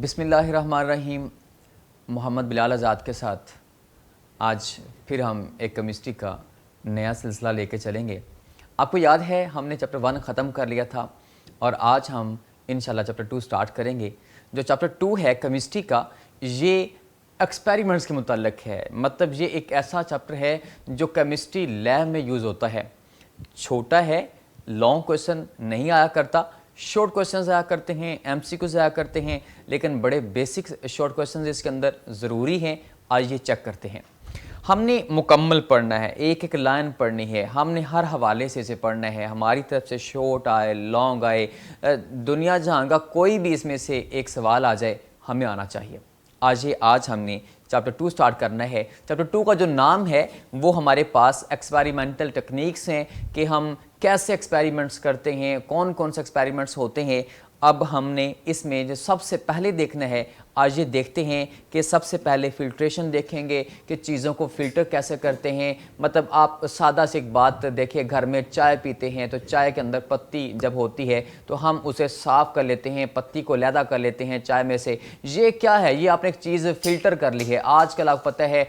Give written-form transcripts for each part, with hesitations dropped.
बिस्मिल्लाहिर्रहमानिर्रहीम। मोहम्मद बिलाल आज़ाद के साथ आज फिर हम एक केमिस्ट्री का नया सिलसिला लेके चलेंगे। आपको याद है हमने चैप्टर 1 ख़त्म कर लिया था और आज हम इंशाल्लाह चैप्टर 2 स्टार्ट करेंगे। जो चैप्टर 2 है केमिस्ट्री का, ये एक्सपेरिमेंट्स के मुताल्लिक़ है। मतलब ये एक ऐसा चैप्टर है जो केमिस्ट्री लैब में यूज़ होता है। छोटा है, लॉन्ग क्वेश्चन नहीं आया करता, शॉर्ट क्वेश्चंस आया करते हैं, एमसीक्यूज आया करते हैं, लेकिन बड़े बेसिक शॉर्ट क्वेश्चंस इसके अंदर ज़रूरी हैं। आइए चेक करते हैं। हमने मुकम्मल पढ़ना है, एक एक लाइन पढ़नी है, हमने हर हवाले से इसे पढ़ना है। हमारी तरफ से शॉर्ट आए, लॉन्ग आए, दुनिया जहां का कोई भी इसमें से एक सवाल आ जाए, हमें आना चाहिए। आज हमने चैप्टर 2 स्टार्ट करना है। चैप्टर 2 का जो नाम है वो हमारे पास एक्सपेरिमेंटल टेक्निक्स हैं कि हम कैसे एक्सपेरिमेंट्स करते हैं, कौन कौन से एक्सपेरिमेंट्स होते हैं। अब हमने इसमें जो सबसे पहले देखना है, आज ये देखते हैं कि सबसे पहले फ़िल्ट्रेशन देखेंगे कि चीज़ों को फ़िल्टर कैसे करते हैं। मतलब आप सादा सी एक बात देखिए, घर में चाय पीते हैं तो चाय के अंदर पत्ती जब होती है तो हम उसे साफ़ कर लेते हैं, पत्ती को अलहदा कर लेते हैं चाय में से। ये क्या है? ये आपने एक चीज़ फ़िल्टर कर ली है। आजकल आपको पता है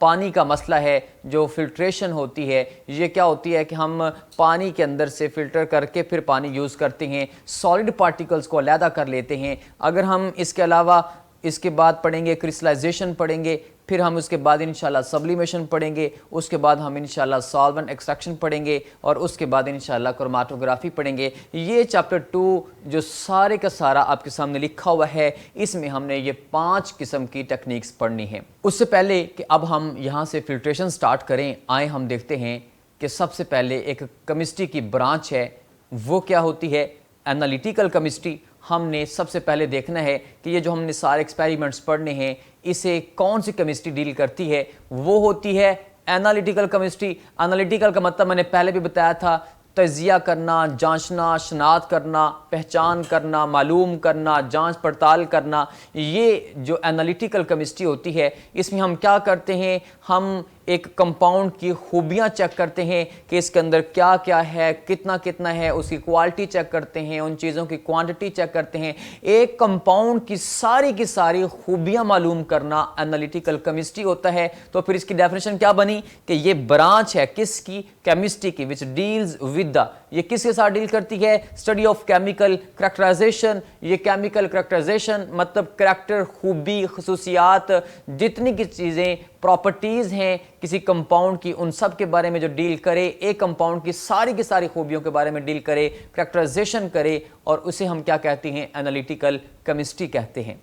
पानी का मसला है, जो फ़िल्ट्रेशन होती है ये क्या होती है कि हम पानी के अंदर से फ़िल्टर करके फिर पानी यूज़ करते हैं, सॉलिड पार्टिकल्स को अलहदा कर लेते हैं। अगर हम इसके अलावा इसके बाद पढ़ेंगे क्रिस्टलाइजेशन पढ़ेंगे, फिर हम उसके बाद इंशाल्लाह सब्लिमेशन पढ़ेंगे, उसके बाद हम इंशाल्लाह सॉल्वेंट एक्सट्रैक्शन पढ़ेंगे और उसके बाद इंशाल्लाह क्रोमेटोग्राफी पढ़ेंगे। ये चैप्टर 2 जो सारे का सारा आपके सामने लिखा हुआ है, इसमें हमने ये 5 किस्म की टेक्निक्स पढ़नी है। उससे पहले कि अब हम यहाँ से फिल्ट्रेशन स्टार्ट करें, आए हम देखते हैं कि सबसे पहले एक केमिस्ट्री की ब्रांच है, वो क्या होती है? Analytical chemistry. हमने सबसे पहले देखना है कि ये जो हमने सारे एक्सपेरिमेंट्स पढ़ने हैं, इसे कौन सी केमिस्ट्री डील करती है? वो होती है एनालिटिकल केमिस्ट्री। एनालिटिकल का मतलब मैंने पहले भी बताया था, तजिया करना, जांचना, शनाख्त करना, पहचान करना, मालूम करना, जांच पड़ताल करना। ये जो एनालिटिकल केमिस्ट्री होती है, इसमें हम क्या करते हैं? हम एक कंपाउंड की खूबियाँ चेक करते हैं कि इसके अंदर क्या क्या है, कितना कितना है, उसकी क्वालिटी चेक करते हैं, उन चीज़ों की क्वांटिटी चेक करते हैं। एक कंपाउंड की सारी खूबियाँ मालूम करना एनालिटिकल केमिस्ट्री होता है। तो फिर इसकी डेफिनेशन क्या बनी कि ये ब्रांच है किसकी? केमिस्ट्री की, विच डील्स विद द, ये किसके साथ डील करती है? Study of chemical characterisation. ये केमिकल करैक्टराइजेशन मतलब करैक्टर, खूबी, खसूसियात, जितनी की चीज़ें प्रॉपर्टीज़ हैं किसी कंपाउंड की, उन सब के बारे में जो डील करे, एक कंपाउंड की सारी खूबियों के बारे में डील करे, करैक्टराइजेशन करे, और उसे हम क्या कहते हैं? एनालिटिकल केमिस्ट्री कहते हैं।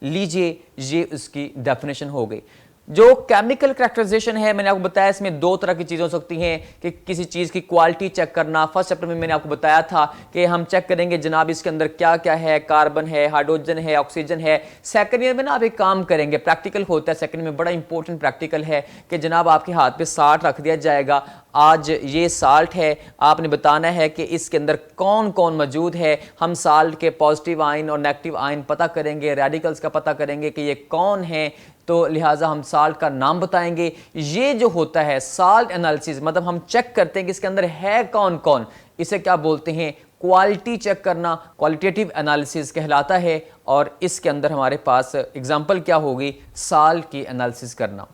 लीजिए, ये उसकी डेफिनेशन हो गई। जो केमिकल करैक्टराइजेशन है, मैंने आपको बताया इसमें 2 तरह की चीज़ें हो सकती हैं कि किसी चीज़ की क्वालिटी चेक करना। फर्स्ट चैप्टर में मैंने आपको बताया था कि हम चेक करेंगे जनाब इसके अंदर क्या क्या है, कार्बन है, हाइड्रोजन है, ऑक्सीजन है। सेकंड ईयर में ना आप एक काम करेंगे, प्रैक्टिकल होता है सेकंड में, बड़ा इंपॉर्टेंट प्रैक्टिकल है कि जनाब आपके हाथ पे साल्ट रख दिया जाएगा। आज ये साल्ट है, आपने बताना है कि इसके अंदर कौन कौन मौजूद है। हम साल्ट के पॉजिटिव आयन और नेगेटिव आयन पता करेंगे, रेडिकल्स का पता करेंगे कि ये कौन है, तो लिहाजा हम साल्ट का नाम बताएंगे। ये जो होता है साल्ट एनालिसिस, मतलब हम चेक करते हैं कि इसके अंदर है कौन कौन। इसे क्या बोलते हैं? क्वालिटी चेक करना, क्वालिटेटिव एनालिसिस कहलाता है। और इसके अंदर हमारे पास एग्जांपल क्या होगी? साल्ट की एनालिसिस करना।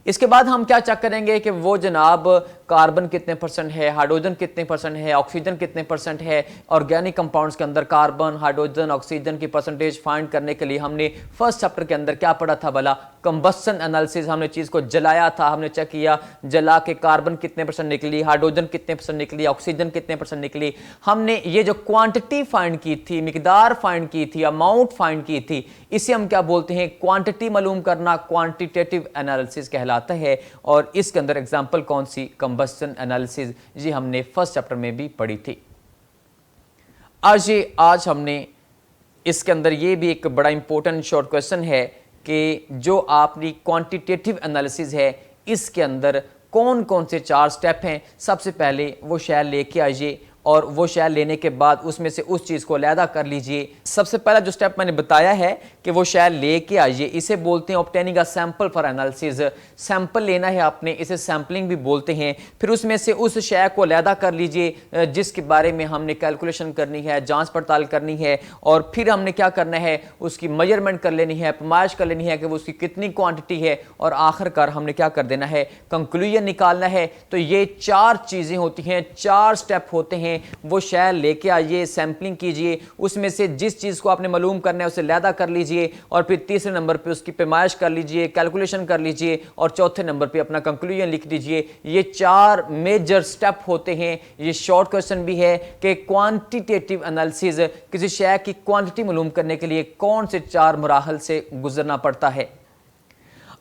इसके बाद हम क्या चेक करेंगे कि वो जनाब कार्बन कितने % है, हाइड्रोजन कितने % है, ऑक्सीजन कितने % है। ऑर्गेनिक कंपाउंड्स के अंदर कार्बन, हाइड्रोजन, ऑक्सीजन की परसेंटेज फाइंड करने के लिए हमने फर्स्ट चैप्टर के अंदर क्या पढ़ा था भला? Combustion analysis. हमने चीज़ को जलाया था, हमने चेक किया, जला के कार्बन कितने % निकली, हाइड्रोजन कितने % निकली, ऑक्सीजन कितने % निकली। हमने ये जो क्वांटिटी फाइंड की थी, मिकदार फाइंड की थी, अमाउंट फाइंड की थी, इसे हम क्या बोलते हैं? क्वांटिटी मालूम करना, क्वांटिटेटिव एनालिसिस कहलाता है। और इसके अंदर एग्जांपल कौन सी? Combustion analysis. ये हमने फर्स्ट चैप्टर में भी पढ़ी थी। आज हमने इसके अंदर ये भी एक बड़ा इंपॉर्टेंट शॉर्ट क्वेश्चन है कि जो आपकी क्वांटिटेटिव एनालिसिस है, इसके अंदर कौन कौन से 4 स्टेप हैं। सबसे पहले वो शैल लेके आइए और वो शय लेने के बाद उसमें से उस चीज़ को अलहदा कर लीजिए। सबसे पहला जो स्टेप मैंने बताया है कि वो शय लेके आइए, इसे बोलते हैं obtaining a sample for analysis. Sample लेना है आपने, इसे सैंपलिंग भी बोलते हैं। फिर उसमें से उस शय को अलहदा कर लीजिए जिसके बारे में हमने कैलकुलेशन करनी है, जांच पड़ताल करनी है, और फिर हमने क्या करना है, उसकी मेजरमेंट कर लेनी है, पैमाइश कर लेनी है कि वो उसकी कितनी क्वांटिटी है, और आखिरकार हमने क्या कर देना है, कंक्लूजन निकालना है। तो ये 4 चीज़ें होती हैं, 4 स्टेप होते हैं। वो शय लेके आइए, सैंपलिंग कीजिए, उसमें से जिस चीज़ को आपने मालूम करना है उसे अलहदा कर लीजिए, और फिर तीसरे नंबर पे उसकी पैमाइश कर लीजिए, कैलकुलेशन कर लीजिए, और चौथे नंबर पे अपना कंक्लूजन लिख दीजिए। ये 4 मेजर स्टेप होते हैं। ये शॉर्ट क्वेश्चन भी है कि क्वांटिटेटिव एनालिसिस, किसी शय की क्वांटिटी मालूम करने के लिए कौन से 4 मराहल से गुजरना पड़ता है।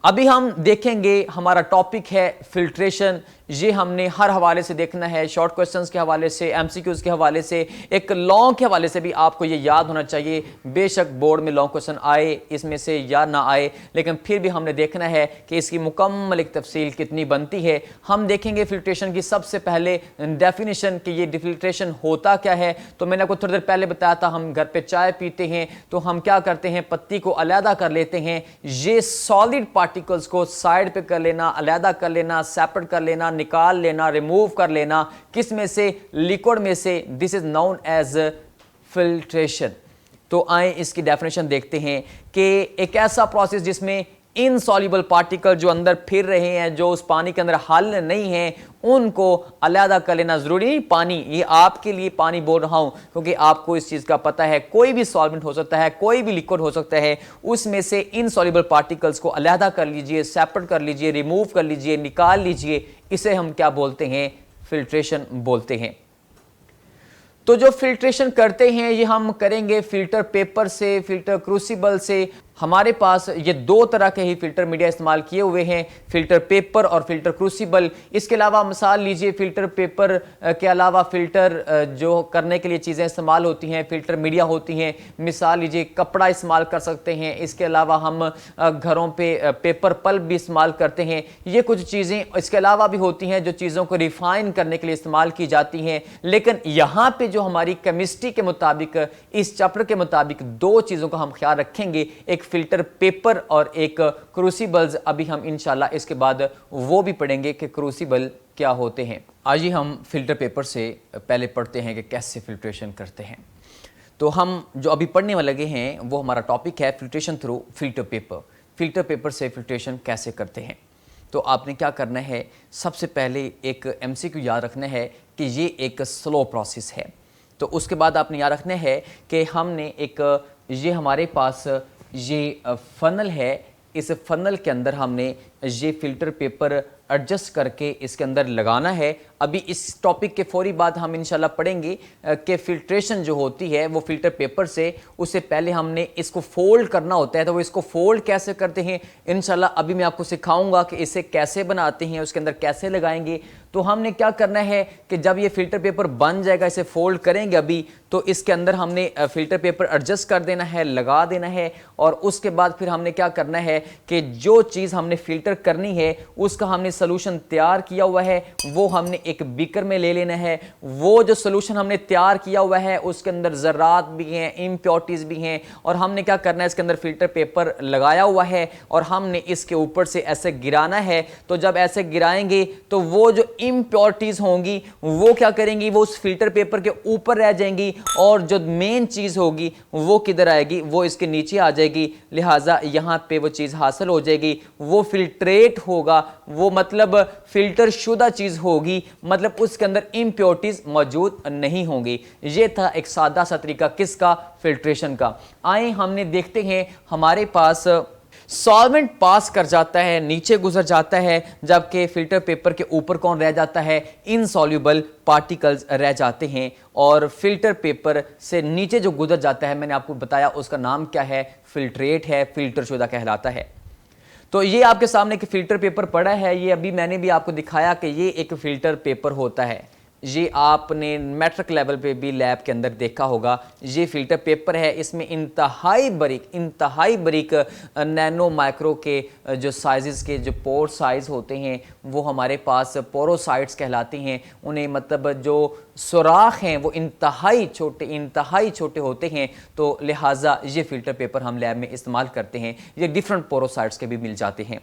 अभी हम देखेंगे, हमारा टॉपिक है फिल्ट्रेशन। ये हमने हर हवाले से देखना है, शॉर्ट क्वेश्चंस के हवाले से, एमसीक्यूज के हवाले से, एक लॉन्ग के हवाले से भी आपको ये याद होना चाहिए। बेशक बोर्ड में लॉन्ग क्वेश्चन आए इसमें से या ना आए, लेकिन फिर भी हमने देखना है कि इसकी मुकम्मल एक तफसील कितनी बनती है। हम देखेंगे फिल्ट्रेशन की सबसे पहले डेफिनेशन कि ये फिल्ट्रेशन होता क्या है। तो मैंने आपको थोड़ी देर पहले बताया था, हम घर पे चाय पीते हैं तो हम क्या करते हैं, पत्ती को अलहदा कर लेते हैं। ये सॉलिड पार्टिकल्स को साइड पे कर लेना, अलहदा कर लेना, सेपरेट कर लेना, निकाल लेना, रिमूव कर लेना, किस में से, लिक्विड में से। This is known as filtration. तो आए इसकी डेफिनेशन देखते हैं कि एक ऐसा प्रोसेस जिसमें इनसॉल्युबल पार्टिकल जो अंदर फिर रहे हैं, जो उस पानी के अंदर हल नहीं है, उनको अलहदा कर लेना। जरूरी नहीं पानी, ये आपके लिए पानी बोल रहा हूं क्योंकि आपको इस चीज का पता है, कोई भी सॉल्वेंट हो सकता है, कोई भी लिक्विड हो सकता है, उसमें से इनसॉल्युबल पार्टिकल्स को अलहदा कर लीजिए, सेपरेट कर लीजिए, रिमूव कर लीजिए, निकाल लीजिए। इसे हम क्या बोलते हैं, फिल्ट्रेशन बोलते हैं। तो जो फिल्ट्रेशन करते हैं ये हम करेंगे फिल्टर पेपर से, फिल्टर क्रूसिबल से। हमारे पास ये 2 तरह के ही फिल्टर मीडिया इस्तेमाल किए हुए हैं, फिल्टर पेपर और फिल्टर क्रूसिबल। इसके अलावा मिसाल लीजिए, फिल्टर पेपर के अलावा फिल्टर जो करने के लिए चीज़ें इस्तेमाल होती हैं, फिल्टर मीडिया होती हैं। मिसाल लीजिए कपड़ा इस्तेमाल कर सकते हैं, इसके अलावा हम घरों पे पेपर पल्प भी इस्तेमाल करते हैं। ये कुछ चीज़ें इसके अलावा भी होती हैं जो चीज़ों को रिफाइन करने के लिए इस्तेमाल की जाती हैं। लेकिन यहाँ पे जो हमारी केमिस्ट्री के मुताबिक, इस चैप्टर के मुताबिक 2 चीज़ों का हम ख्याल रखेंगे, एक फिल्टर पेपर और एक क्रूसिबल्स। अभी हम इंशाल्लाह इसके बाद वो भी पढ़ेंगे कि क्रूसिबल क्या होते हैं। आज ही हम फिल्टर पेपर से पहले पढ़ते हैं कि कैसे फिल्ट्रेशन करते हैं। तो हम जो अभी पढ़ने वाले लगे हैं वो हमारा टॉपिक है filtration through filter paper. Filter paper से फिल्ट्रेशन कैसे करते हैं। तो आपने क्या करना है, सबसे पहले एक एमसीक्यू याद रखना है कि ये एक स्लो प्रोसेस है। तो उसके बाद आपने याद रखना है कि हमने एक, ये हमारे पास ये फनल है, इस फनल के अंदर हमने ये फिल्टर पेपर एडजस्ट करके इसके अंदर लगाना है। अभी इस टॉपिक के फौरी बाद हम इंशाल्लाह पढ़ेंगे कि फिल्ट्रेशन जो होती है वो फिल्टर पेपर से, उससे पहले हमने इसको फोल्ड करना होता है। तो वो इसको फोल्ड कैसे करते हैं इंशाल्लाह अभी मैं आपको सिखाऊंगा कि इसे कैसे बनाते हैं, उसके अंदर कैसे लगाएंगे। तो हमने क्या करना है कि जब ये फिल्टर पेपर बन जाएगा, इसे फोल्ड करेंगे अभी, तो इसके अंदर हमने फिल्टर पेपर एडजस्ट कर देना है, लगा देना है। और उसके बाद फिर हमने क्या करना है कि जो चीज़ हमने फिल्टर करनी है उसका हमने सोल्यूशन तैयार किया हुआ है, वो हमने एक बीकर में ले लेना है। वो जो सोल्यूशन हमने तैयार किया हुआ है उसके अंदर ज़रात भी हैं, इम्प्योरिटीज़ भी हैं, और हमने क्या करना है, इसके अंदर फिल्टर पेपर लगाया हुआ है और हमने इसके ऊपर से ऐसे गिराना है। तो जब ऐसे गिराएंगे तो वो जो इम्प्योरिटीज़ होंगी वो क्या करेंगी, वो उस फिल्टर पेपर के ऊपर रह जाएंगी, और जो मेन चीज़ होगी वो किधर आएगी, वो इसके नीचे आ जाएगी। लिहाजा यहाँ पे वो चीज़ हासिल हो जाएगी, वो फिल्ट्रेट होगा, वो मतलब फिल्टर शुदा चीज़ होगी, मतलब उसके अंदर इम्प्योरिटीज़ मौजूद नहीं होंगी। ये था एक सादा सा तरीका किसका, फिल्ट्रेशन का। आए हमने देखते हैं, हमारे पास सॉल्वेंट पास कर जाता है, नीचे गुजर जाता है, जबकि फिल्टर पेपर के ऊपर कौन रह जाता है, इनसॉल्युबल पार्टिकल्स रह जाते हैं। और फिल्टर पेपर से नीचे जो गुजर जाता है, मैंने आपको बताया उसका नाम क्या है, फिल्ट्रेट है, फिल्टर शुदा कहलाता है। तो ये आपके सामने एक फिल्टर पेपर पड़ा है, ये अभी मैंने भी आपको दिखाया कि ये एक फिल्टर पेपर होता है। ये आपने मैट्रिक लेवल पे भी लैब के अंदर देखा होगा। ये फिल्टर पेपर है, इसमें इंतहाई बारीक नैनो माइक्रो के जो साइज़ के जो पोर साइज़ होते हैं वो हमारे पास पोरोसाइट्स कहलाते हैं। उन्हें मतलब जो सुराख हैं वो इंतहाई छोटे होते हैं, तो लिहाजा ये फ़िल्टर पेपर हम लैब में इस्तेमाल करते हैं। ये डिफरेंट पोरोसाइट्स के भी मिल जाते हैं।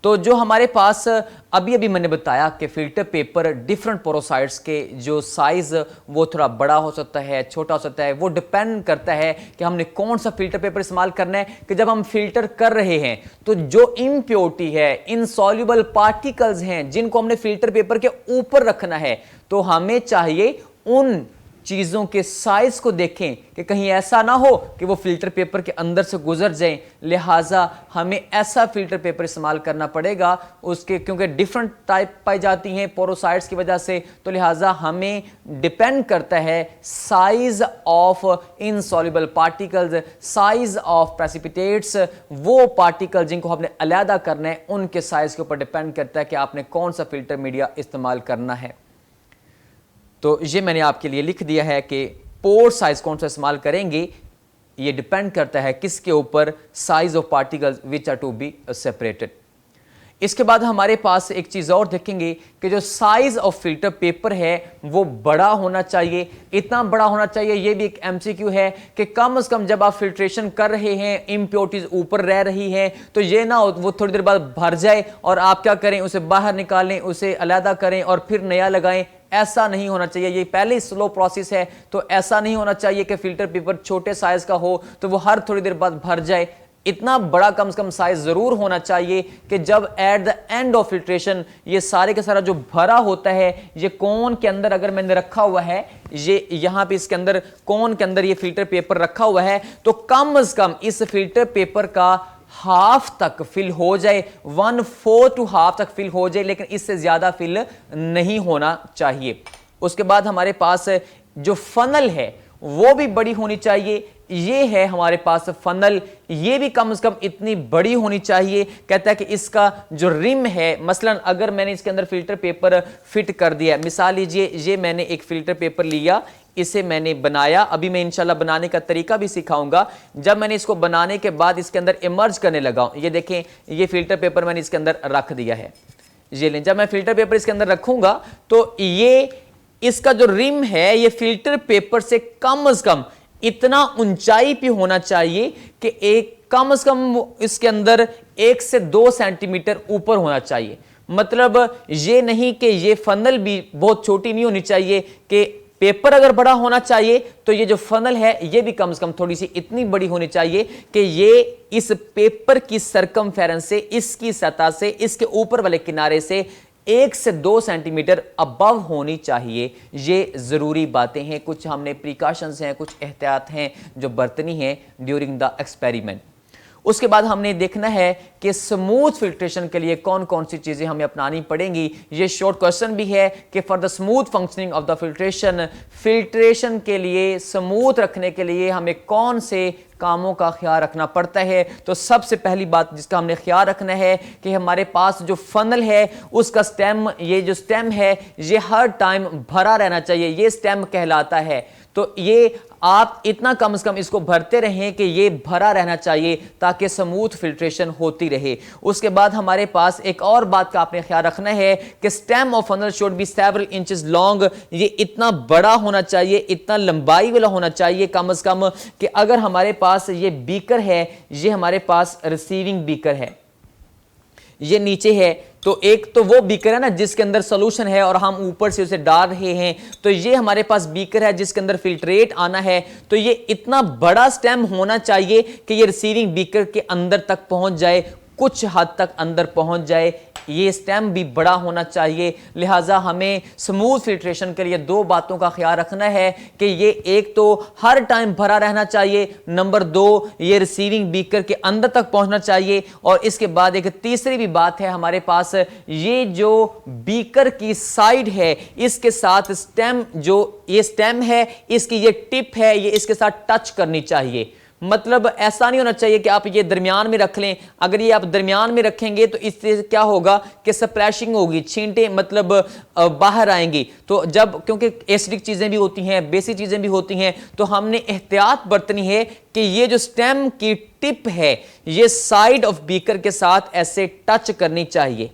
तो जो हमारे पास अभी मैंने बताया कि फ़िल्टर पेपर डिफरेंट पोरोसाइट्स के जो साइज़ वो थोड़ा बड़ा हो सकता है, छोटा हो सकता है, वो डिपेंड करता है कि हमने कौन सा फ़िल्टर पेपर इस्तेमाल करना है। कि जब हम फ़िल्टर कर रहे हैं तो जो इम्प्योरिटी है, इनसॉल्युबल पार्टिकल्स हैं जिनको हमने फ़िल्टर पेपर के ऊपर रखना है, तो हमें चाहिए उन चीज़ों के साइज को देखें कि कहीं ऐसा ना हो कि वो फिल्टर पेपर के अंदर से गुजर जाएं। लिहाजा हमें ऐसा फिल्टर पेपर इस्तेमाल करना पड़ेगा उसके, क्योंकि डिफरेंट टाइप पाई जाती हैं पोरोसाइट्स की वजह से। तो लिहाजा हमें डिपेंड करता है size of insoluble particles, size of precipitates, वो पार्टिकल जिनको हमने अलहदा करना है उनके साइज के ऊपर डिपेंड करता है कि आपने कौन सा फिल्टर मीडिया इस्तेमाल करना है। तो ये मैंने आपके लिए लिख दिया है कि पोर साइज कौन सा इस्तेमाल करेंगे, ये डिपेंड करता है किसके ऊपर, size of particles which are to be separated. इसके बाद हमारे पास एक चीज़ और देखेंगे कि जो साइज ऑफ फिल्टर पेपर है वो बड़ा होना चाहिए। इतना बड़ा होना चाहिए, ये भी एक एमसीक्यू है कि कम से कम जब आप फिल्ट्रेशन कर रहे हैं, इम्प्योरिटीज ऊपर रह रही हैं, तो ये ना हो वो थोड़ी देर बाद भर जाए और आप क्या करें, उसे बाहर निकालें, उसे अलहदा करें और फिर नया लगाएं। ऐसा नहीं होना चाहिए, ये पहले ही स्लो प्रोसेस है। तो ऐसा नहीं होना चाहिए कि फिल्टर पेपर छोटे साइज का हो तो वो हर थोड़ी देर बाद भर जाए। इतना बड़ा कम से कम साइज जरूर होना चाहिए कि जब at the end of filtration ये सारे का सारा जो भरा होता है, ये कोन के अंदर अगर मैंने रखा हुआ है, ये यहां पे इसके अंदर कोन के अंदर ये फिल्टर पेपर रखा हुआ है, तो कम से कम इस फिल्टर पेपर का हाफ तक फिल हो जाए, 1/4 टू हाफ तक फिल हो जाए, लेकिन इससे ज्यादा फिल नहीं होना चाहिए। उसके बाद हमारे पास जो फनल है वो भी बड़ी होनी चाहिए। ये है हमारे पास फनल, ये भी कम से कम इतनी बड़ी होनी चाहिए। कहता है कि इसका जो रिम है, मसलन अगर मैंने इसके अंदर फिल्टर पेपर फिट कर दिया, मिसाल लीजिए ये मैंने एक फिल्टर पेपर लिया, इसे मैंने बनाया, अभी मैं इंशाल्लाह बनाने का तरीका भी सिखाऊंगा। जब मैंने इसको बनाने के बाद इसके अंदर इमर्ज करने लगा, ये देखें ये फिल्टर पेपर मैंने इसके अंदर रख दिया है। ये लें, जब मैं फिल्टर पेपर इसके अंदर रखूंगा तो ये इसका जो रिम है ये फिल्टर पेपर से कम इतना ऊंचाई पे होना चाहिए कि एक कम से कम इसके अंदर 1 से 2 सेंटीमीटर ऊपर होना चाहिए। मतलब ये नहीं कि ये फनल भी बहुत छोटी नहीं होनी चाहिए, कि पेपर अगर बड़ा होना चाहिए तो ये जो फनल है ये भी कम से कम थोड़ी सी इतनी बड़ी होनी चाहिए कि ये इस पेपर की सरकमफेरेंस से, इसकी सतह से, इसके ऊपर वाले किनारे से 1 से 2 सेंटीमीटर अबव होनी चाहिए। ये ज़रूरी बातें हैं, कुछ हमने प्रिकॉशंस हैं, कुछ एहतियात हैं जो बरतनी है ड्यूरिंग द एक्सपेरिमेंट। उसके बाद हमने देखना है कि स्मूथ फिल्ट्रेशन के लिए कौन कौन सी चीज़ें हमें अपनानी पड़ेंगी। ये शॉर्ट क्वेश्चन भी है कि for the smooth functioning of the filtration के लिए, स्मूथ रखने के लिए हमें कौन से कामों का ख्याल रखना पड़ता है। तो सबसे पहली बात जिसका हमने ख्याल रखना है कि हमारे पास जो फनल है उसका स्टेम, ये जो स्टेम है ये हर टाइम भरा रहना चाहिए, ये स्टेम कहलाता है। तो ये आप इतना कम से कम इसको भरते रहें कि ये भरा रहना चाहिए ताकि स्मूथ फिल्ट्रेशन होती रहे। उसके बाद हमारे पास एक और बात का आपने ख्याल रखना है कि stem of funnel should be several inches long, ये इतना बड़ा होना चाहिए, इतना लंबाई वाला होना चाहिए कम से कम कि अगर हमारे पास ये बीकर है, ये हमारे पास रिसीविंग बीकर है, ये नीचे है, तो एक तो वो बीकर है ना जिसके अंदर सॉल्यूशन है और हम ऊपर से उसे डाल रहे हैं, तो ये हमारे पास बीकर है जिसके अंदर फिल्ट्रेट आना है। तो ये इतना बड़ा स्टेम होना चाहिए कि ये रिसीविंग बीकर के अंदर तक पहुंच जाए, कुछ हद तक अंदर पहुंच जाए। ये स्टेम भी बड़ा होना चाहिए। लिहाजा हमें स्मूथ फिल्ट्रेशन के लिए 2 बातों का ख्याल रखना है कि ये एक तो हर टाइम भरा रहना चाहिए, नंबर 2 ये रिसीविंग बीकर के अंदर तक पहुंचना चाहिए। और इसके बाद एक तीसरी भी बात है हमारे पास, ये जो बीकर की साइड है इसके साथ स्टेम, जो ये स्टेम है इसकी ये टिप है, ये इसके साथ टच करनी चाहिए। मतलब ऐसा नहीं होना चाहिए कि आप ये दरमियान में रख लें। अगर ये आप दरमियान में रखेंगे तो इससे क्या होगा कि स्प्लैशिंग होगी, छींटे मतलब बाहर आएंगी। तो जब, क्योंकि एसिडिक चीज़ें भी होती हैं, बेसिक चीज़ें भी होती हैं, तो हमने एहतियात बरतनी है कि ये जो स्टेम की टिप है ये साइड ऑफ बीकर के साथ ऐसे टच करनी चाहिए।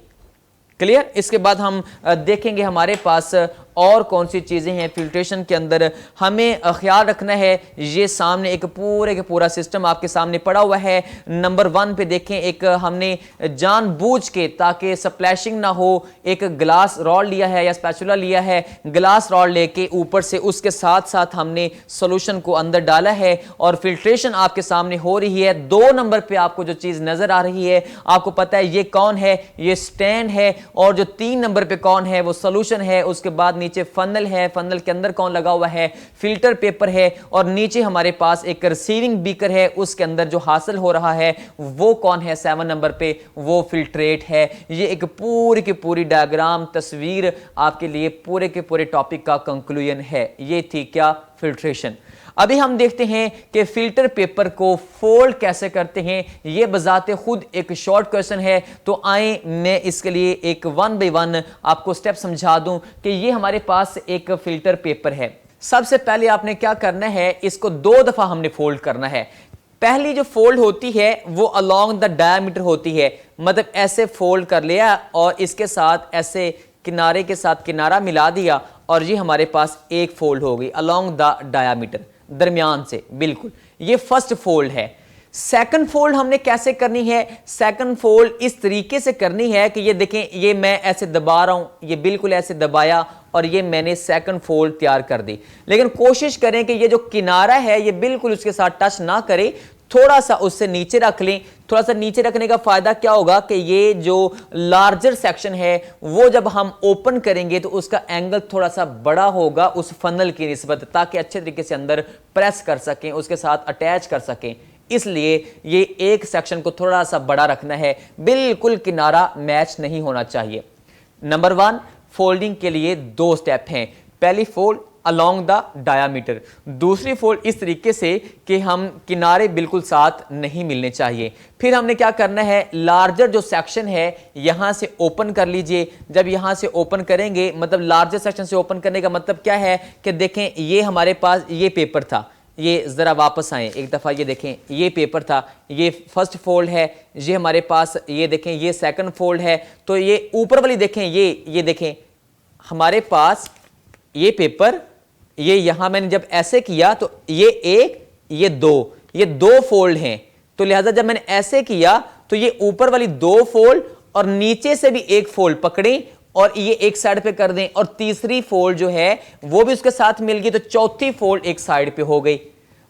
क्लियर। इसके बाद हम देखेंगे हमारे पास और कौन सी चीज़ें हैं फिल्ट्रेशन के अंदर। हमें ख्याल रखना है, ये सामने एक पूरे का पूरा सिस्टम आपके सामने पड़ा हुआ है। नंबर 1 पे देखें, एक हमने जानबूझ के, ताकि स्प्लैशिंग ना हो, एक ग्लास रॉड लिया है या स्पैचुला लिया है। ग्लास रॉड लेके ऊपर से उसके साथ साथ हमने सॉल्यूशन को अंदर डाला है और फिल्ट्रेशन आपके सामने हो रही है। 2 नंबर पे आपको जो चीज़ नज़र आ रही है, आपको पता है ये कौन है, ये स्टैंड है। और जो 3 नंबर पे कौन है, वो सॉल्यूशन है। उसके बाद नीचे फनल है, फनल के अंदर कौन लगा हुआ है, फिल्टर पेपर है। और नीचे हमारे पास एक रिसीविंग बीकर है, उसके अंदर जो हासिल हो रहा है वो कौन है, 7 नंबर पे, वो फिल्ट्रेट है। ये एक पूरी की पूरी डायग्राम तस्वीर आपके लिए पूरे के पूरे टॉपिक का कंक्लूजन है। ये थी क्या, फिल्ट्रेशन। अभी हम देखते हैं कि फिल्टर पेपर को फोल्ड कैसे करते हैं। यह बजाते खुद एक शॉर्ट क्वेश्चन है, तो आए मैं इसके लिए एक 1 बाय 1 आपको स्टेप समझा दूं कि ये हमारे पास एक फिल्टर पेपर है। सबसे पहले आपने क्या करना है, इसको 2 दफा हमने फोल्ड करना है। पहली जो फोल्ड होती है वो अलोंग द डायमीटर होती है, मतलब ऐसे फोल्ड कर लिया और इसके साथ ऐसे किनारे के साथ किनारा मिला दिया और ये हमारे पास एक फोल्ड हो गई अलोंग द डायमीटर, दरमियान से, बिल्कुल। ये फर्स्ट फोल्ड है। सेकंड फोल्ड हमने कैसे करनी है, सेकंड फोल्ड इस तरीके से करनी है कि ये देखें, ये मैं ऐसे दबा रहा हूं, ये बिल्कुल ऐसे दबाया और ये मैंने सेकंड फोल्ड तैयार कर दी। लेकिन कोशिश करें कि ये जो किनारा है ये बिल्कुल उसके साथ टच ना करे, थोड़ा सा उससे नीचे रख लें। थोड़ा सा नीचे रखने का फायदा क्या होगा कि ये जो लार्जर सेक्शन है वो जब हम ओपन करेंगे तो उसका एंगल थोड़ा सा बड़ा होगा उस फनल की निस्बत, ताकि अच्छे तरीके से अंदर प्रेस कर सकें, उसके साथ अटैच कर सकें। इसलिए ये एक सेक्शन को थोड़ा सा बड़ा रखना है, बिल्कुल किनारा मैच नहीं होना चाहिए। नंबर 1, फोल्डिंग के लिए 2 स्टेप हैं। पहली फोल्ड अलोंग द डायामीटर, दूसरी फोल्ड इस तरीके से कि हम किनारे बिल्कुल साथ नहीं मिलने चाहिए। फिर हमने क्या करना है, लार्जर जो सेक्शन है यहां से ओपन कर लीजिए। जब यहां से ओपन करेंगे, मतलब लार्जर सेक्शन से ओपन करने का मतलब क्या है कि देखें, ये हमारे पास ये पेपर था, ये जरा वापस आए एक दफा, ये देखें ये पेपर था, ये फर्स्ट फोल्ड है, ये हमारे पास ये देखें ये सेकंड फोल्ड है। तो ये ऊपर वाली देखें, ये देखें हमारे पास ये पेपर, ये यहां मैंने जब ऐसे किया तो ये 1 ये 2, ये 2 फोल्ड हैं। तो लिहाजा जब मैंने ऐसे किया तो ये ऊपर वाली 2 फोल्ड और नीचे से भी 1 फोल्ड पकड़ें और ये एक साइड पे कर दें, और तीसरी फोल्ड जो है वो भी उसके साथ मिल गई, तो चौथी फोल्ड एक साइड पे हो गई।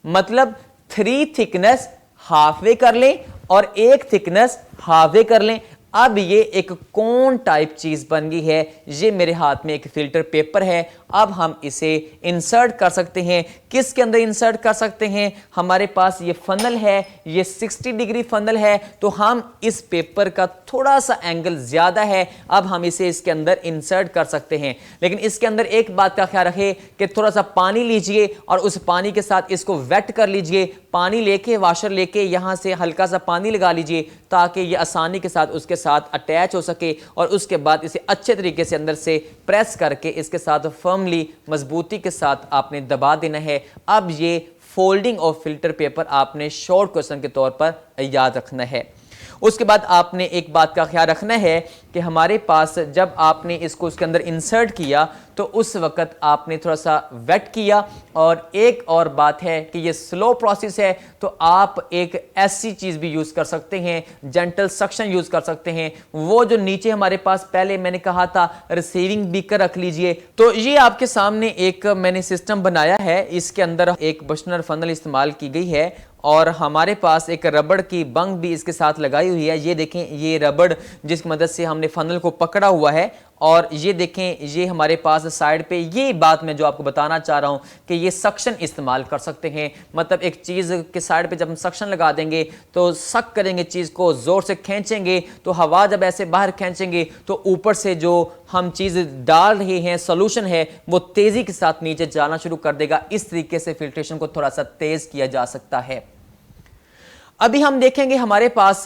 मतलब 3 थिकनेस हाफ वे कर लें और 1 थिकनेस हाफ वे कर लें। अब ये एक कोन टाइप चीज बन गई है। ये मेरे हाथ में एक फिल्टर पेपर है। अब हम इसे इंसर्ट कर सकते हैं। किसके अंदर इंसर्ट कर सकते हैं, हमारे पास ये फनल है, ये 60 डिग्री फनल है, तो हम इस पेपर का थोड़ा सा एंगल ज्यादा है, अब हम इसे इसके अंदर इंसर्ट कर सकते हैं। लेकिन इसके अंदर एक बात का ख्याल रखें कि थोड़ा सा पानी लीजिए और उस पानी के साथ इसको वेट कर लीजिए। पानी लेके, वाशर लेके यहां से हल्का सा पानी लगा लीजिए ताकि ये आसानी के साथ उसके साथ अटैच हो सके, और उसके बाद इसे अच्छे तरीके से अंदर से प्रेस करके इसके साथ फर्मली मजबूती के साथ आपने दबा देना है। अब ये फोल्डिंग ऑफ फिल्टर पेपर आपने शॉर्ट क्वेश्चन के तौर पर याद रखना है। उसके बाद आपने एक बात का ख्याल रखना है कि हमारे पास जब आपने इसको उसके अंदर इंसर्ट किया तो उस वक्त आपने थोड़ा सा वेट किया। और एक और बात है कि ये स्लो प्रोसेस है, तो आप एक ऐसी चीज़ भी यूज़ कर सकते हैं, जेंटल सक्शन यूज़ कर सकते हैं। वो जो नीचे हमारे पास पहले मैंने कहा था रिसीविंग बीकर रख लीजिए। तो ये आपके सामने एक मैंने सिस्टम बनाया है, इसके अंदर एक बशनर फनल इस्तेमाल की गई है और हमारे पास एक रबड़ की बंग भी इसके साथ लगाई हुई है। ये देखें, ये रबड़ जिसकी मदद से हमने फनल को पकड़ा हुआ है, और ये देखें ये हमारे पास साइड पे, ये बात मैं जो आपको बताना चाह रहा हूं कि ये सक्शन इस्तेमाल कर सकते हैं। मतलब एक चीज़ के साइड पे जब हम सक्शन लगा देंगे तो सक करेंगे, चीज़ को ज़ोर से खींचेंगे, तो हवा जब ऐसे बाहर खींचेंगे तो ऊपर से जो हम चीज़ डाल रहे हैं, सोल्यूशन है, वो तेज़ी के साथ नीचे जाना शुरू कर देगा। इस तरीके से फिल्ट्रेशन को थोड़ा सा तेज़ किया जा सकता है। अभी हम देखेंगे हमारे पास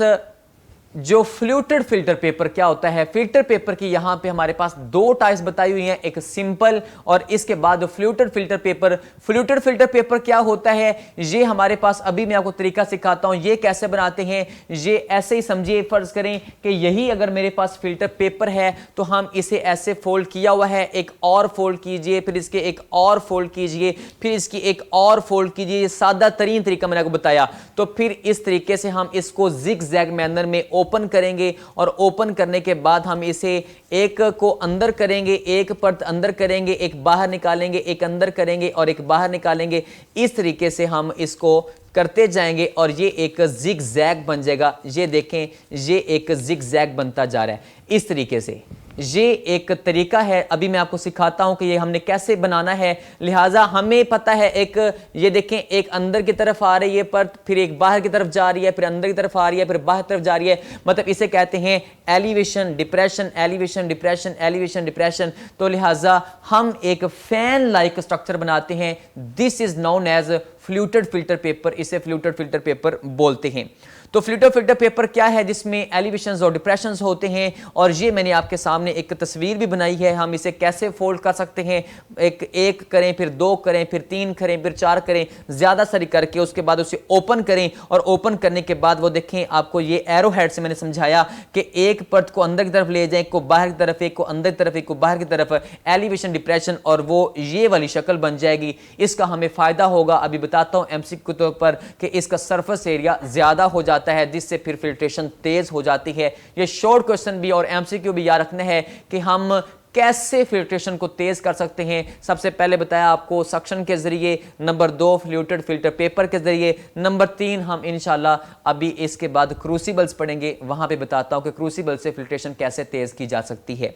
जो फ्लूटेड फिल्टर पेपर क्या होता है। फिल्टर पेपर की यहां पे हमारे पास दो टाइप्स बताई हुई हैं, एक सिंपल और इसके बाद fluted filter paper. Fluted filter paper क्या होता है, ये हमारे पास अभी मैं आपको तरीका सिखाता हूं ये कैसे बनाते हैं। ये ऐसे ही समझिए, फर्ज करें कि यही अगर मेरे पास फिल्टर पेपर है तो हम इसे ऐसे फोल्ड किया हुआ है, एक और फोल्ड कीजिए, फिर इसके एक और फोल्ड कीजिए, फिर इसकी एक और फोल्ड कीजिए। ये सादा तरीन तरीका मैंने आपको बताया। तो फिर इस तरीके से हम इसको जिग जैग मैनर में ओपन करेंगे और ओपन करने के बाद हम इसे एक को अंदर करेंगे, एक परत अंदर करेंगे, एक बाहर निकालेंगे, एक अंदर करेंगे और एक बाहर निकालेंगे। इस तरीके से हम इसको करते जाएंगे और ये एक जिग जैग बन जाएगा। ये देखें, ये एक जिग जैग बनता जा रहा है इस तरीके से। ये एक तरीका है, अभी मैं आपको सिखाता हूं कि ये हमने कैसे बनाना है। लिहाजा हमें पता है, एक ये देखें, एक अंदर की तरफ आ रही है परत, फिर एक बाहर की तरफ जा रही है, फिर अंदर की तरफ आ रही है, फिर बाहर की तरफ जा रही है। मतलब इसे कहते हैं elevation depression, elevation depression, elevation depression. तो लिहाजा हम एक फैन लाइक स्ट्रक्चर बनाते हैं। This is known as fluted filter paper. इसे फ्लूटेड फिल्टर पेपर बोलते हैं। तो फ्लूटेड फिल्टर पेपर क्या है, जिसमें एलिवेशंस और डिप्रेशंस होते हैं। और ये मैंने आपके सामने एक तस्वीर भी बनाई है। हम इसे कैसे फोल्ड कर सकते हैं, एक करें, फिर दो करें, फिर तीन करें, फिर चार करें, ज्यादा सारी करके उसके बाद उसे ओपन करें। और ओपन करने के बाद वो देखें, आपको ये एरो हेड से मैंने समझाया कि एक परत को अंदर की तरफ ले जाएं, एक को बाहर की तरफ, एक को अंदर की तरफ, एक को बाहर की तरफ, एलिवेशन डिप्रेशन, और वो ये वाली शक्ल बन जाएगी। इसका हमें फायदा होगा, अभी बताता हूं एमसीक्यू के तौर पर, कि इसका सरफेस एरिया ज्यादा हो जाता है, जिससे फिर फिल्ट्रेशन तेज हो जाती है। ये शॉर्ट क्वेश्चन भी और एमसीक्यू भी याद रखना है कि हम कैसे फिल्ट्रेशन को तेज कर सकते हैं। सबसे पहले बताया आपको सक्शन के जरिए, नंबर 2 फ्लूटेड फिल्टर पेपर के जरिए, नंबर 3 हम इंशाल्लाह अभी इसके बाद क्रूसिबल्स पढ़ेंगे, वहां पे बताता हूं कि क्रूसिबल से फिल्ट्रेशन कैसे तेज की जा सकती है।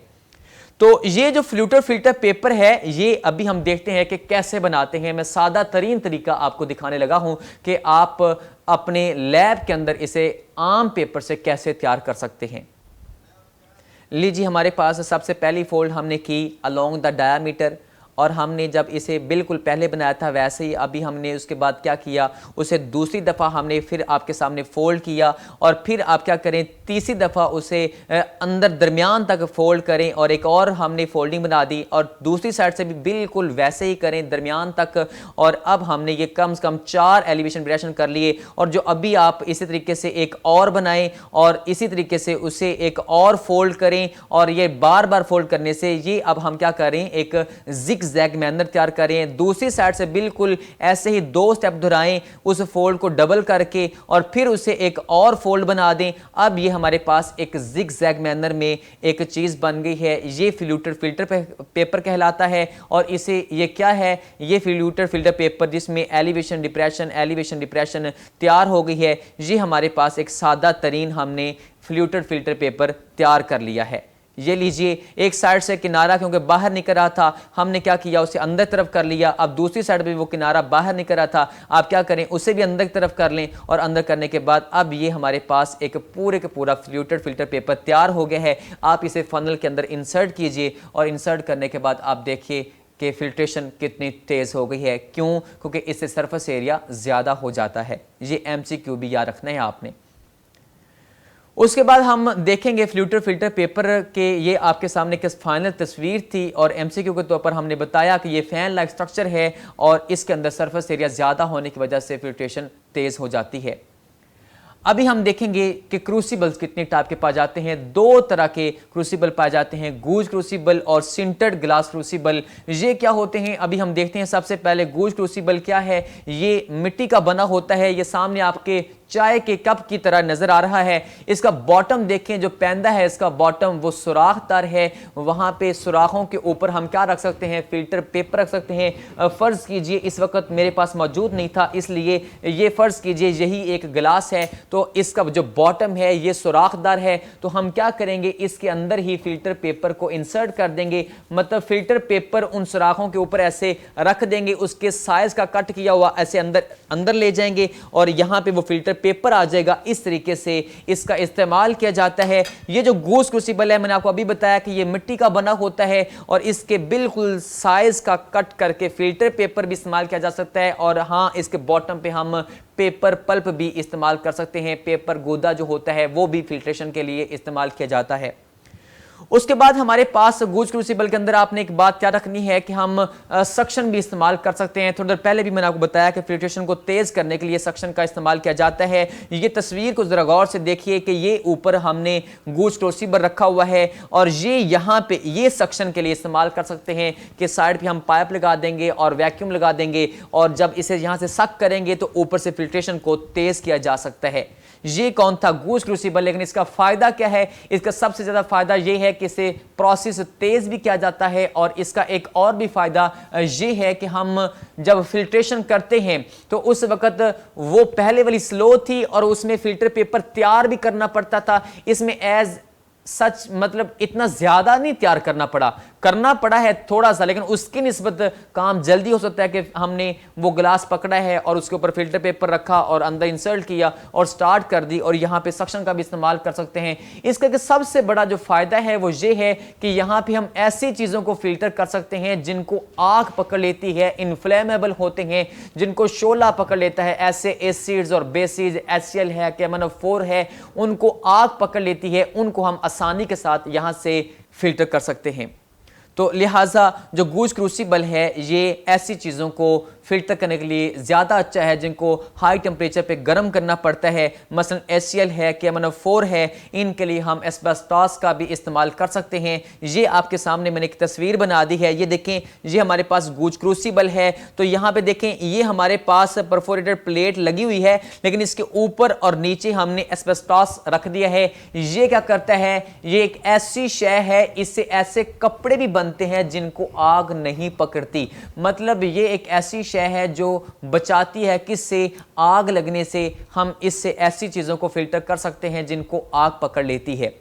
तो ये जो फ्लूटेड फिल्टर पेपर है, ये अभी हम देखते हैं कि कैसे बनाते हैं। मैं सादा तरीन तरीका आपको दिखाने लगा हूं कि आप अपने लैब के अंदर इसे आम पेपर से कैसे तैयार कर सकते हैं। लीजिए, हमारे पास सबसे पहली फोल्ड हमने की अलोंग द डायामीटर, और हमने जब इसे बिल्कुल पहले बनाया था वैसे ही अभी हमने उसके बाद क्या किया, उसे दूसरी दफ़ा हमने फिर आपके सामने फोल्ड किया, और फिर आप क्या करें, तीसरी दफ़ा उसे अंदर दरमियान तक फोल्ड करें, और एक और हमने फोल्डिंग बना दी, और दूसरी साइड से भी बिल्कुल वैसे ही करें दरमियान तक। और अब हमने ये कम से कम 4 एलिवेशन वेरिएशन कर लिए, और जो अभी आप इसी तरीके से एक और बनाएं और इसी तरीके से उसे एक और फोल्ड करें, और ये बार बार फोल्ड करने से ये अब हम क्या करें, एक जिग जैग मैनर तैयार करें। दूसरी साइड से बिल्कुल ऐसे ही 2 स्टेप दोहराएं, उस फोल्ड को डबल करके, और फिर उसे एक और फोल्ड बना दें। अब ये हमारे पास एक जिग जैग मैनर में एक चीज बन गई है। ये फ्लूटेड फिल्टर पेपर कहलाता है। और इसे ये क्या है, ये फ्लूटेड फिल्टर पेपर जिसमें एलिवेशन डिप्रेशन तैयार हो गई है। ये हमारे पास एक सादा तरीन हमने फ्लूटेड फिल्टर पेपर तैयार कर लिया है। ये लीजिए, एक साइड से किनारा क्योंकि बाहर निकल रहा था, हमने क्या किया, उसे अंदर तरफ कर लिया। अब दूसरी साइड पे वो किनारा बाहर निकल रहा था, आप क्या करें, उसे भी अंदर की तरफ कर लें, और अंदर करने के बाद अब ये हमारे पास एक पूरे का पूरा फ्लूटेड फिल्टर पेपर तैयार हो गया है। आप इसे फनल के अंदर इंसर्ट कीजिए, और इंसर्ट करने के बाद आप देखिए कि फिल्ट्रेशन कितनी तेज़ हो गई है। क्यों? क्योंकि इससे सरफेस एरिया ज़्यादा हो जाता है। ये MCQ भी याद रखना है आपने। उसके बाद हम देखेंगे फ्लूटेड फिल्टर पेपर के, ये आपके सामने एक फाइनल तस्वीर थी, और MCQ के तौर पर हमने बताया कि ये फैन लाइक स्ट्रक्चर है, और इसके अंदर सरफेस एरिया ज़्यादा होने की वजह से फिल्ट्रेशन तेज़ हो जाती है। अभी हम देखेंगे कि क्रूसिबल्स कितने टाइप के पाए जाते हैं। 2 तरह के क्रूसिबल पाए जाते हैं, गूज क्रूसिबल और सिंटर्ड ग्लास क्रूसिबल। ये क्या होते हैं, अभी हम देखते हैं। सबसे पहले गूज क्रूसिबल क्या है, ये मिट्टी का बना होता है। ये सामने आपके चाय के कप की तरह नजर आ रहा है। इसका बॉटम देखें, जो पैंदा है इसका बॉटम वो सुराखदार है। वहां पे सुराखों के ऊपर हम क्या रख सकते हैं, फिल्टर पेपर रख सकते हैं। फर्ज कीजिए इस वक्त मेरे पास मौजूद नहीं था, इसलिए ये फर्ज कीजिए यही एक गिलास है, तो इसका जो बॉटम है ये सुराखदार है। तो हम क्या करेंगे, इसके अंदर ही फिल्टर पेपर को इंसर्ट कर देंगे। मतलब फिल्टर पेपर उन सुराखों के ऊपर ऐसे रख देंगे, उसके साइज का कट किया हुआ ऐसे अंदर ले जाएंगे, और यहां पे वो फिल्टर पेपर आ जाएगा। इस तरीके से इसका इस्तेमाल किया जाता है। ये जो गूस क्रूसिबल है, मैंने आपको अभी बताया कि ये मिट्टी का बना होता है और इसके बिल्कुल साइज का कट करके फिल्टर पेपर भी इस्तेमाल किया जा सकता है। और हाँ, इसके बॉटम पे हम पेपर पल्प भी इस्तेमाल कर सकते हैं। पेपर गूदा जो होता है वो भी फिल्ट्रेशन के लिए इस्तेमाल किया जाता है। उसके बाद हमारे पास गूज क्रूसिबल के अंदर आपने एक बात क्या रखनी है कि हम सक्शन भी इस्तेमाल कर सकते हैं। थोड़ी देर पहले भी मैंने आपको बताया कि फिल्ट्रेशन को तेज करने के लिए सक्शन का इस्तेमाल किया जाता है। ये तस्वीर को जरा गौर से देखिए कि ये ऊपर हमने गूज क्रूसिबल रखा हुआ है और ये यहाँ पे ये सक्शन के लिए इस्तेमाल कर सकते हैं कि साइड पे हम पाइप लगा देंगे और वैक्यूम लगा देंगे और जब इसे यहाँ से सक करेंगे तो ऊपर से फिल्ट्रेशन को तेज किया जा सकता है। ये कौन था? गूज क्रूसिबल। लेकिन इसका फायदा क्या है? इसका सबसे ज्यादा फायदा ये है कि इसे प्रोसेस तेज भी किया जाता है और इसका एक और भी फायदा ये है कि हम जब फिल्ट्रेशन करते हैं तो उस वक्त वो पहले वाली स्लो थी और उसमें फिल्टर पेपर तैयार भी करना पड़ता था। इसमें एज सच मतलब इतना ज्यादा नहीं तैयार करना पड़ा है थोड़ा सा, लेकिन उसकी निस्बत काम जल्दी हो सकता है कि हमने वो गिलास पकड़ा है और उसके ऊपर फिल्टर पेपर रखा और अंदर इंसर्ट किया और स्टार्ट कर दी और यहाँ पे सक्शन का भी इस्तेमाल कर सकते हैं। इसका सबसे बड़ा जो फायदा है वो ये है कि यहाँ पे हम ऐसी चीजों को फिल्टर कर सकते हैं जिनको आग पकड़ लेती है, इनफ्लेमेबल होते हैं, जिनको शोला पकड़ लेता है, ऐसे एसिड्स और बेसिस, HCl है, KMnO4 है, उनको आग पकड़ लेती है, उनको हम आसानी के साथ यहां से फिल्टर कर सकते हैं। तो लिहाजा जो गूज क्रूसिबल है ये ऐसी चीज़ों को फिल्टर करने के लिए ज़्यादा अच्छा है जिनको हाई टेम्परेचर पे गर्म करना पड़ता है। मसलन HCl है, KMnO4 है, इनके लिए हम एस्बेस्टॉस का भी इस्तेमाल कर सकते हैं। ये आपके सामने मैंने एक तस्वीर बना दी है। ये देखें, ये हमारे पास गूज क्रूसिबल है। तो यहाँ पे देखें, ये हमारे पास परफोरेटेड प्लेट लगी हुई है, लेकिन इसके ऊपर और नीचे हमने एस्बेस्टॉस रख दिया है। ये क्या करता है? ये एक ऐसी शय है, इससे ऐसे कपड़े भी बनते हैं जिनको आग नहीं पकड़ती। मतलब ये एक ऐसी शय है जो बचाती है किससे? आग लगने से। हम इससे ऐसी चीजों को फिल्टर कर सकते हैं जिनको आग पकड़ लेती है।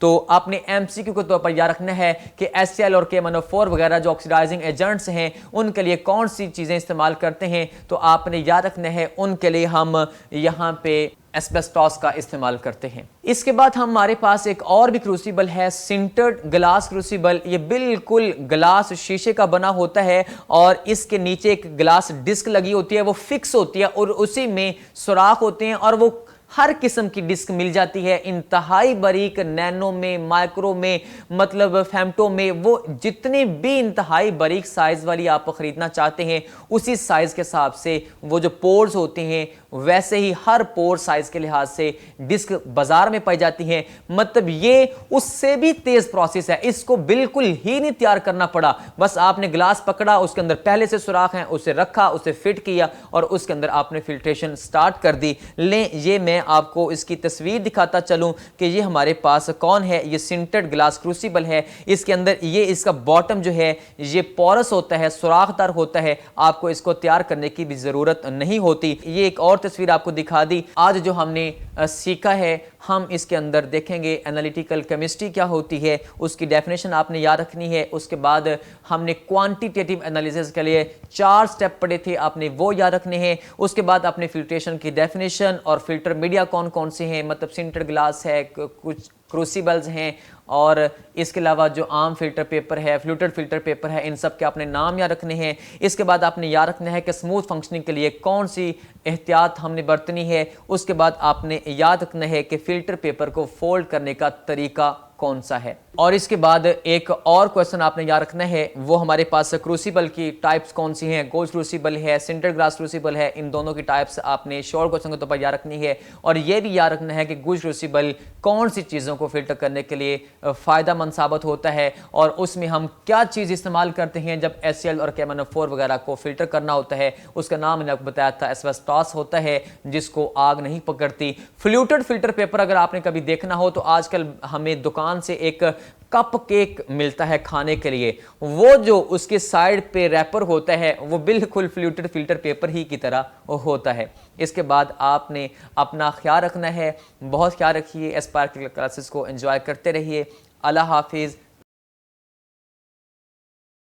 तो आपने MCQ के तौर पर याद रखना है कि HCl और KMnO4 वगैरह जो ऑक्सीडाइजिंग एजेंट्स हैं उनके लिए कौन सी चीजें इस्तेमाल करते हैं, तो आपने याद रखना है उनके लिए हम यहाँ पे एस्बेस्टॉस का इस्तेमाल करते हैं। इसके बाद हमारे पास एक और भी क्रूसिबल है, सिंटर्ड ग्लास क्रूसिबल। ये बिल्कुल ग्लास शीशे का बना होता है और इसके नीचे एक ग्लास डिस्क लगी होती है, वो फिक्स होती है और उसी में सुराख होते हैं और वो हर किस्म की डिस्क मिल जाती है, इंतहाई बारीक, नैनो में, माइक्रो में, मतलब फेम्टो में, वो जितने भी इंतहाई बारीक साइज वाली आप खरीदना चाहते हैं उसी साइज के हिसाब से वो जो पोर्स होते हैं वैसे ही हर पोर साइज के लिहाज से डिस्क बाजार में पाई जाती है। मतलब ये उससे भी तेज प्रोसेस है, इसको बिल्कुल ही नहीं तैयार करना पड़ा। बस आपने ग्लास पकड़ा, उसके अंदर पहले से सुराख है, उसे रखा, उसे फिट किया और उसके अंदर आपने फिल्ट्रेशन स्टार्ट कर दी। लें, ये मैं आपको इसकी तस्वीर दिखाता चलूं कि ये हमारे पास कौन है। ये सिंटर्ड ग्लास क्रूसिबल है। इसके अंदर ये इसका बॉटम जो है ये पोरस होता है, सुराखदार होता है। आपको इसको तैयार करने की भी जरूरत नहीं होती। ये एक और तस्वीर आपको दिखा दी। आज जो हमने सीखा है, हम इसके अंदर देखेंगे एनालिटिकल केमिस्ट्री क्या होती है, उसकी डेफिनेशन आपने याद रखनी है। उसके बाद हमने क्वांटिटेटिव एनालिसिस के लिए 4 स्टेप पढ़े थे, आपने वो याद रखने हैं। उसके बाद आपने फिल्ट्रेशन की डेफिनेशन और फिल्टर मीडिया कौन कौन से हैं, मतलब सिंटर्ड ग्लास है, कुछ क्रूसिबल्स हैं और इसके अलावा जो आम फिल्टर पेपर है, फ्लूटेड फिल्टर पेपर है, इन सब के आपने नाम याद रखने हैं। इसके बाद आपने याद रखना है कि स्मूथ फंक्शनिंग के लिए कौन सी एहतियात हमने बरतनी है। उसके बाद आपने याद रखना है कि फिल्टर पेपर को फोल्ड करने का तरीका कौन सा है। और इसके बाद एक और क्वेश्चन आपने याद रखना है, वो हमारे पास क्रूसिबल की टाइप्स कौन सी हैं, गोल्ड क्रूसिबल है, सिंटर्ड ग्लास क्रूसिबल है, इन दोनों की टाइप्स आपने शॉर्ट क्वेश्चन के तौर पर याद रखनी है। और ये भी याद रखना है कि गोल्ड क्रूसिबल कौन सी चीज़ों को फिल्टर करने के लिए फ़ायदेमंद साबित होता है और उसमें हम क्या चीज़ इस्तेमाल करते हैं जब HCl और KMnO4 वगैरह को फिल्टर करना होता है। उसका नाम मैंने आपको बताया था, एस्बेस्टॉस होता है जिसको आग नहीं पकड़ती। फ्लूटेड फिल्टर पेपर अगर आपने कभी देखना हो तो आजकल हमें दुकान से एक कप केक मिलता है खाने के लिए, वो जो उसके साइड पे रैपर होता है वो बिल्कुल फ्लूटेड फिल्टर पेपर ही की तरह होता है। इसके बाद आपने अपना ख्याल रखना है, बहुत ख्याल रखिए। एस्पायर क्लासेस को एंजॉय करते रहिए। अल्लाह हाफिज़।